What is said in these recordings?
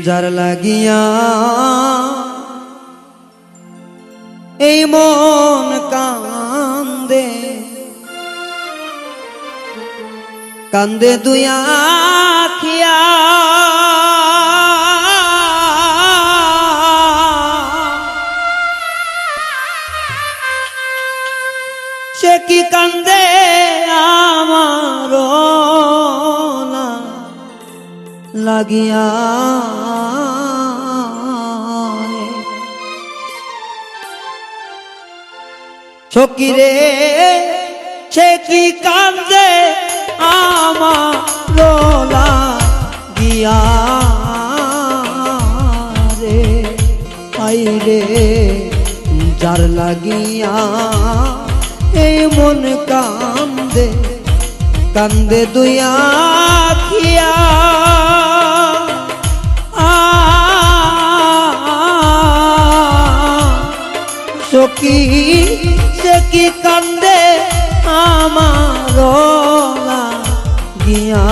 যার লাগিয়া এই মন কান্দে কান্দে দুই আখিয়া সে কি কান্দে আমার না লাগিয়া সকিরে সে কি কান্দে আমার লাগিয়া রে আই রে যার লাগিয়া এই মন কান্দে কান্দে দুই আখিয়া সখী সে কি কান্দে আমার লাগিয়া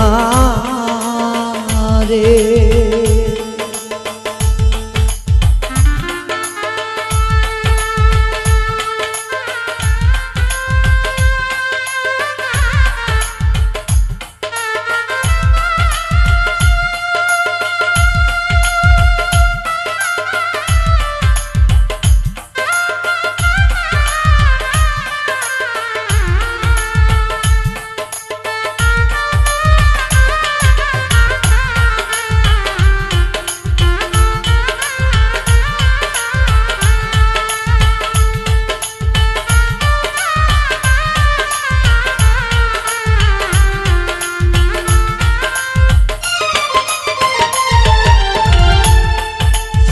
রে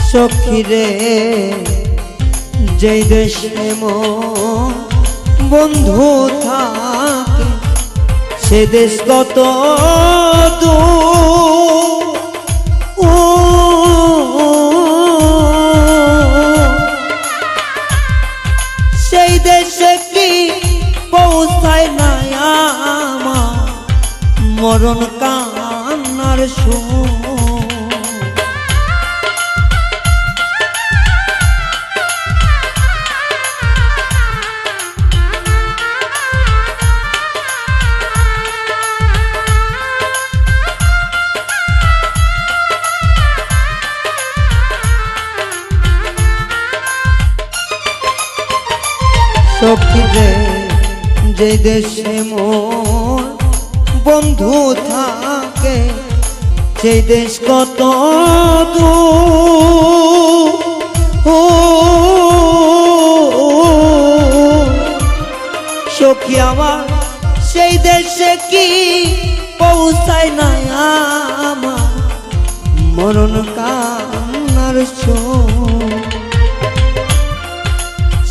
সখীরে যেই দেশে মন বন্ধু থাকে সে দেশ কত সেই দেশে কি পৌঁছায় না আমার মরণ কান্নার সুর সখীরে যে দেশে মোর বন্ধু থাকে সেই দেশ কত সখী আমার সেই দেশে কি পৌঁছায় না আমার মরণ কান্নার সুর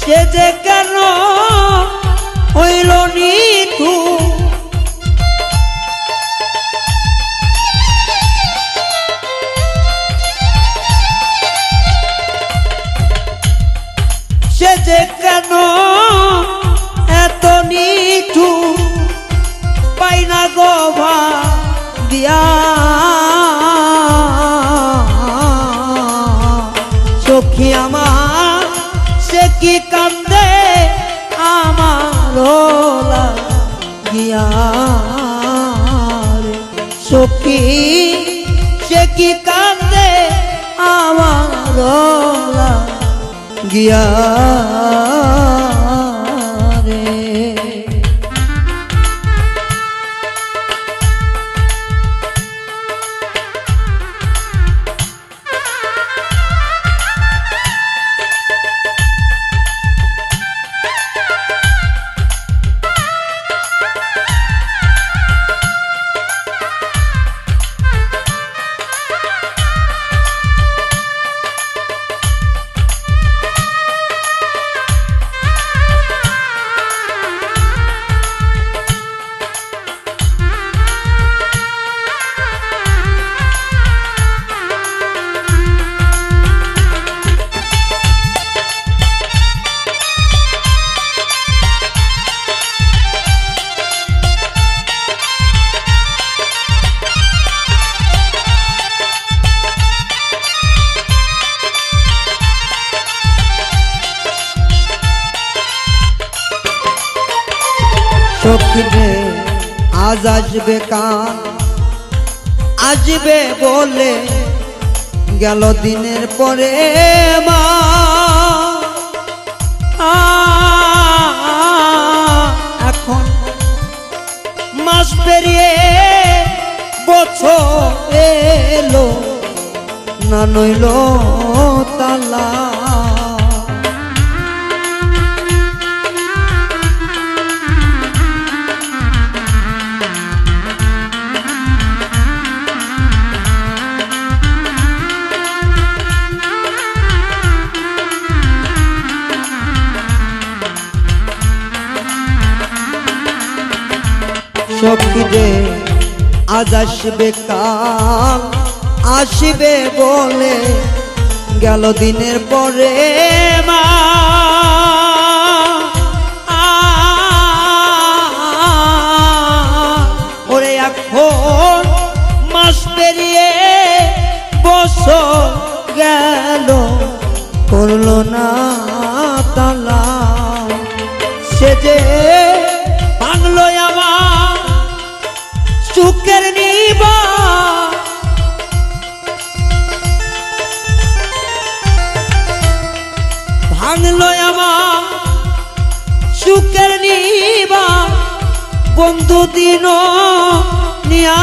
সে যে কেন হইল নিথু সে যে কেন এত নিথু পাই না গোভা দিয়া সখী আমার সে কি কান্দে আমার লাগিয়া সখী সে কি কান্দে আমার লাগিয়া সখী রে আজ আসবে কাল আসবে বলে গেল দিনের পরে মা এখন মাস পেরিয়ে বছর এলো না নইল তালা সখী রে আজ আসবে কাল আসবে বলে গেল দিনের পরে মা ওরে এখন মাস পেরিয়ে বছর গেল করলো না তালা সে যে বাংলো আমার সুখের নিবা ভাঙলো আমার সুখের নিবা বন্ধু দিন নিয়া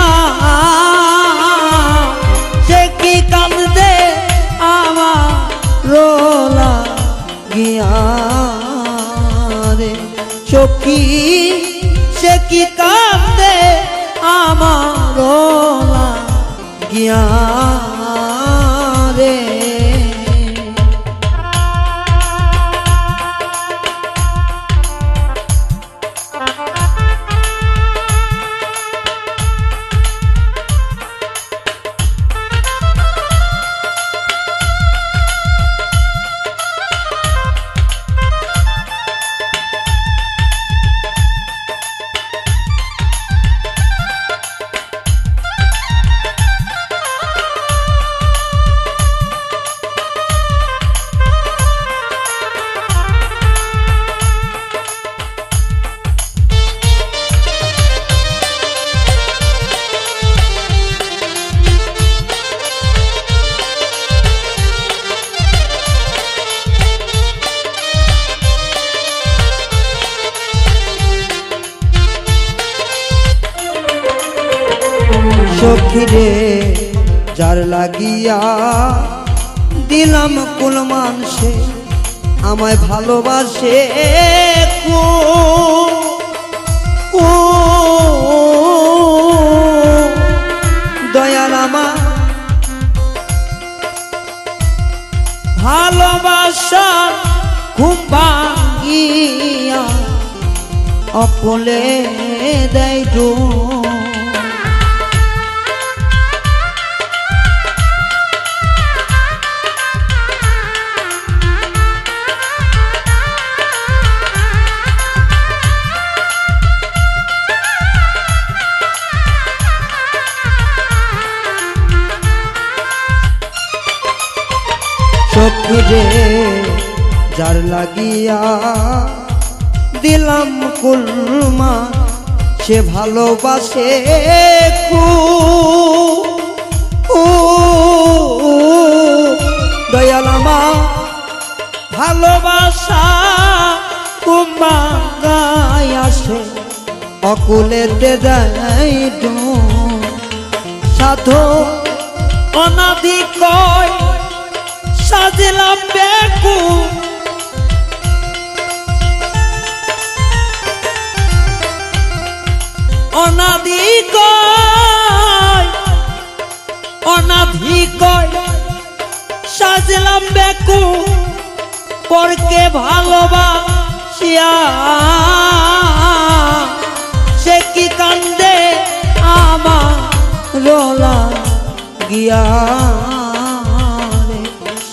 সে কি কান্দে আমার রোলা গিয়া রে সখী সে কি কান্দে আমার গিয়া রে সখী রে যার লাগিয়া দিলাম কুল মানসে আমায় ভালোবাসে দয়াল আমার ভালোবাসা ঘুম ভাঙিয়া অকলে দেয় সখী রে যার লাগিয়া দিলাম কুলমা সে ভালোবাসে দয়াল আমার ভালোবাসা কুম্বাঙ্গায় আসে অকুলেতে দেয় সাধু অনাদি কয় সাজিলাম বেকু অনাদি কয় সাজিলাম বেকু পরকে ভালোবাসিয়া সে কি কান্দে আমার রোলা গিয়া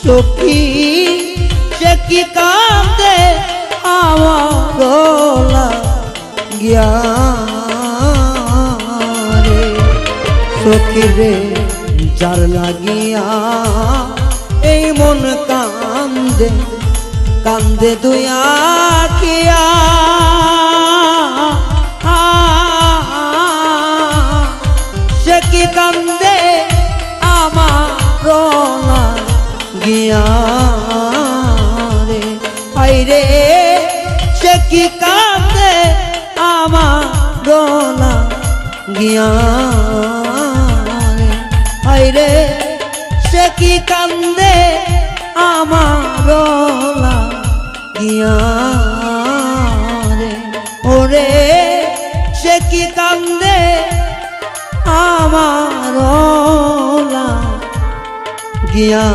সখী সে কি কান্দে আমার রোলা গিয়া রে সখী রে যার লাগিয়া এই মন কান্দে কান্দে দুয়া কিয়া গিয়া রে হাইরে সে কি কাঁদে আমার রোলা গিয়া রে হাইরে সে কি কান্দে আমার রোলা গিয়া রে ওরে সে কি কান্দে আমার রোলা গিয়া